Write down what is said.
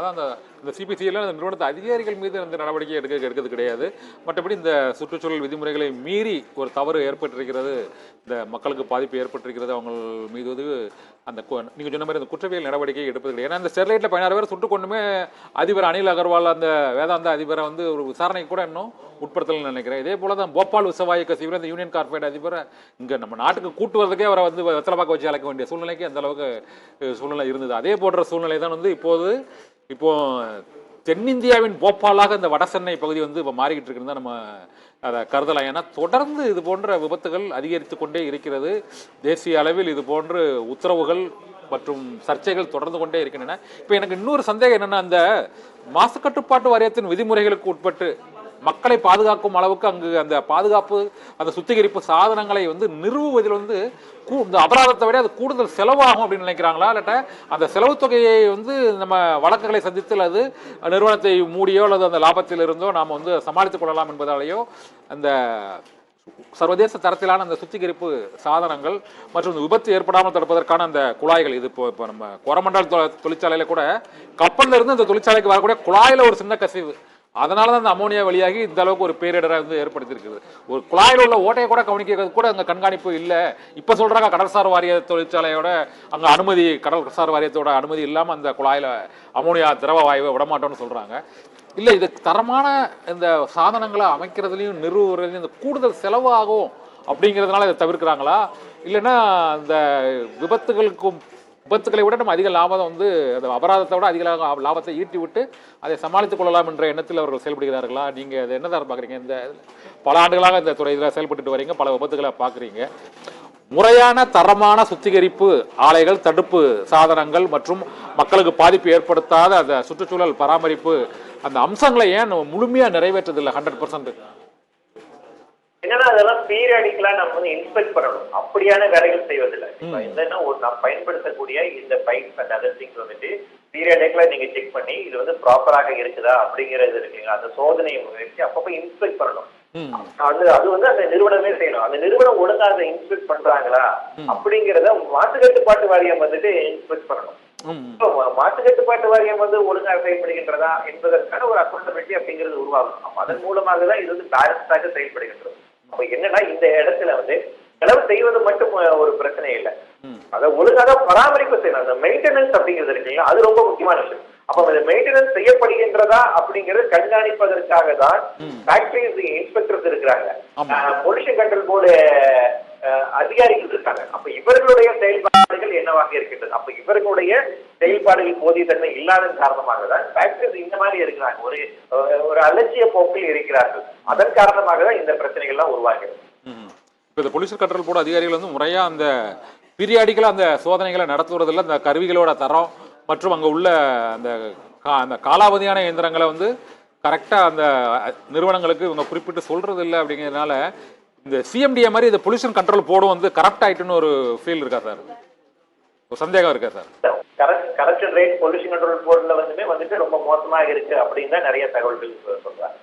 அதான் இந்த சிபிசிஐயில் அந்த நிறுவனத்து அதிகாரிகள் மீது அந்த நடவடிக்கை எடுக்கிறது கிடையாது. மற்றபடி இந்த சுற்றுச்சூழல் விதிமுறைகளை மீறி ஒரு தவறு ஏற்பட்டிருக்கிறது, இந்த மக்களுக்கு பாதிப்பு ஏற்பட்டிருக்கிறது, அவங்க மீது அந்த நீங்கள் சொன்ன மாதிரி அந்த குற்றவியல் நடவடிக்கை எடுப்பது கிடையாது. ஏன்னா இந்த ஸ்டெர்லைட்டில் 16 பேர் சுட்டு கொண்டுமே அதிபர் அனில் அகர்வால் அந்த வேதாந்த அதிபரை வந்து ஒரு விசாரணைக்கு கூட இன்னும் உட்படுத்தலன்னு நினைக்கிறேன். இதே போல தான் போபால் விசவாயு கசிவு இந்த யூனியன் கார்பரேட் அதிபரை இங்கே நம்ம நாட்டுக்கு கூட்டு வரதுக்கே அவரை வந்து வெத்தலை பாக்க வச்சு அழைக்க வேண்டிய சூழ்நிலைக்கு அந்த அளவுக்கு சூழ்நிலை இருந்தது. அதே போன்ற சூழ்நிலை தான் வந்து இப்போ தென்னிந்தியாவின் போபாலாக இந்த வட சென்னை பகுதி வந்து இப்போ மாறிக்கிட்டு இருக்குன்னு தான் நம்ம அதை கருதலாம். ஏன்னா தொடர்ந்து இது போன்ற விபத்துகள் அதிகரித்து கொண்டே இருக்கிறது. தேசிய அளவில் இது போன்ற உத்தரவுகள் மற்றும் சர்ச்சைகள் தொடர்ந்து கொண்டே இருக்கின்றன. இப்போ எனக்கு இன்னொரு சந்தேகம் என்னன்னா, அந்த மாசு கட்டுப்பாட்டு வாரியத்தின் விதிமுறைகளுக்கு உட்பட்டு மக்களை பாதுகாக்கும் அளவுக்கு அங்கு அந்த பாதுகாப்பு அந்த சுத்திகரிப்பு சாதனங்களை வந்து நிறுவுவதில் வந்து இந்த அபராதத்தை விட அது கூடுதல் செலவாகும் அப்படின்னு நினைக்கிறாங்களா, இல்லாட்ட அந்த செலவு தொகையை வந்து நம்ம வழக்குகளை சந்தித்து அது நிறுவனத்தை மூடியோ அல்லது அந்த லாபத்தில் இருந்தோ நாம் வந்து சமாளித்துக் கொள்ளலாம் என்பதாலேயோ அந்த சர்வதேச தரத்திலான அந்த சுத்திகரிப்பு சாதனங்கள் மற்றும் விபத்து ஏற்படாமல் தடுப்பதற்கான அந்த குழாய்கள் இது இப்போ நம்ம கோரமண்டல் தொழிற்சாலையில கூட கப்பல்ல இருந்து அந்த தொழிற்சாலைக்கு வரக்கூடிய குழாயில ஒரு சின்ன கசிவு, அதனால தான் அந்த அமோனியா வழியாகி இந்த அளவுக்கு ஒரு பேரிடரை வந்து ஏற்படுத்தியிருக்குது. ஒரு குழாயில் உள்ள ஓட்டையை கூட கவனிக்கிறது கூட அங்கே கண்காணிப்பு இல்லை. இப்போ சொல்றாங்க கடற்சார் வாரிய தொழிற்சாலையோட அங்கே அனுமதி, கடற்சார் வாரியத்தோட அனுமதி இல்லாமல் அந்த குழாயில் அமோனியா திரவ வாயுவை விடமாட்டோம்னு சொல்றாங்க. இல்லை, இது தரமான இந்த சாதனங்களை அமைக்கிறதுலையும் நிறுவுறதுலையும் இந்த கூடுதல் செலவு ஆகும் அப்படிங்கிறதுனால இதை தவிர்க்கிறாங்களா, இல்லைன்னா இந்த விபத்துக்களை விட நம்ம அதிக லாபம் வந்து அந்த அபராதத்தை விட அதிக லாபத்தை ஈட்டி விட்டு அதை சமாளித்துக் கொள்ளலாம் என்ற எண்ணத்தில் அவர்கள் செயல்படுகிறார்களா? நீங்கள் அதை என்னதான் பார்க்குறீங்க? இந்த பல ஆண்டுகளாக இந்த துறையில் செயல்பட்டு வரீங்க, பல விபத்துக்களை பார்க்குறீங்க. முறையான தரமான சுத்திகரிப்பு ஆலைகள், தடுப்பு சாதனங்கள் மற்றும் மக்களுக்கு பாதிப்பு ஏற்படுத்தாத அந்த சுற்றுச்சூழல் பராமரிப்பு அந்த அம்சங்களை ஏன் முழுமையாக நிறைவேற்றதில்லை 100%? என்னன்னா அதெல்லாம் பீரியாடிக்கலா நம்ம வந்து இன்ஸ்பெக்ட் பண்ணணும். அப்படியான வேலைகள் செய்வதில்லை. என்னன்னா நாம் பயன்படுத்தக்கூடிய இந்த பைப்ஸ் அண்ட் அதர் திங்ஸ் வந்துட்டு பீரியாடிக்கலா நீங்க செக் பண்ணி இது வந்து ப்ராப்பராக இருக்குதா அப்படிங்கிறது இருக்குங்க. அந்த சோதனையை வச்சு அப்பப்போ இன்ஸ்பெக்ட் பண்ணணும். அது வந்து அந்த நிறுவனமே செய்யணும். அந்த நிறுவனம் ஒழுங்கா அதை இன்ஸ்பெக்ட் பண்றாங்களா அப்படிங்கிறத மாசு கட்டுப்பாட்டு வாரியம் வந்துட்டு இன்ஸ்பெக்ட் பண்ணணும். மாசு கட்டுப்பாட்டு வாரியம் வந்து ஒழுங்கா செயல்படுகின்றதா என்பதற்கான ஒரு அக்கௌண்டபிலிட்டி அப்படிங்கிறது உருவாகும். அதன் மூலமாக தான் இது வந்து பேலன்ஸாக செயல்படுகின்றது. அப்ப என்னன்னா இந்த இடத்துல வந்து செலவு செய்வது மட்டும் ஒரு பிரச்சனை இல்லை, அதை ஒழுங்காக பராமரிப்பு செய்யணும். அந்த மெயின்டெனன்ஸ் அப்படிங்கிறது இருக்குங்களா, அது ரொம்ப முக்கியமான விஷயம். அப்ப அந்த மெயின்டெனன்ஸ் செய்யப்படுகின்றதா அப்படிங்கிறது கண்காணிப்பதற்காக தான் ஃபேக்டரிஸ் இன்ஸ்பெக்டர்ஸ் இருக்கிறாங்க, பொல்யூஷன் கண்ட்ரோல் போர்டு அதிகாரிகள் இருக்காங்க. அப்ப இவர்களுடைய செயல்பாடுகள் என்னவாக இருக்கின்றது? அப்ப இவர்களுடைய செயல்பாடுகள் போதிய தன்மை இல்லாத காரணமாக தான் ஃபேக்டரிஸ் இந்த மாதிரி இருக்கிறாங்க, ஒரு அலட்சிய போக்கில் இருக்கிறார்கள். அதன் காரணமாக தான் இந்த பிரச்சனைகள் எல்லாம் உருவாகிறது. இப்போ இந்த பொல்யூஷன் கண்ட்ரோல் போர்டு அதிகாரிகள் வந்து முறையா அந்த பீரியாடிக்கலா அந்த சோதனைகளை நடத்துவதில் அந்த கருவிகளோட தரம் மற்றும் அங்கே உள்ள அந்த காலாவதியான இயந்திரங்களை வந்து கரெக்டாக அந்த நிறுவனங்களுக்கு இவங்க குறிப்பிட்டு சொல்றது இல்லை. அப்படிங்கிறதுனால இந்த சிஎம்டிஏ மாதிரி இந்த பொல்யூஷன் கண்ட்ரோல் போர்டும் வந்து கரப்ட் ஆயிட்டுன்னு ஒரு ஃபீல் இருக்கா சார்? ஒரு சந்தேகம் இருக்கா sir? Corruption rate pollution control போர்டுல வந்துட்டு ரொம்ப மோசமாக இருக்கு அப்படின்னு தான் நிறைய தகவல்கள் சொல்றாங்க.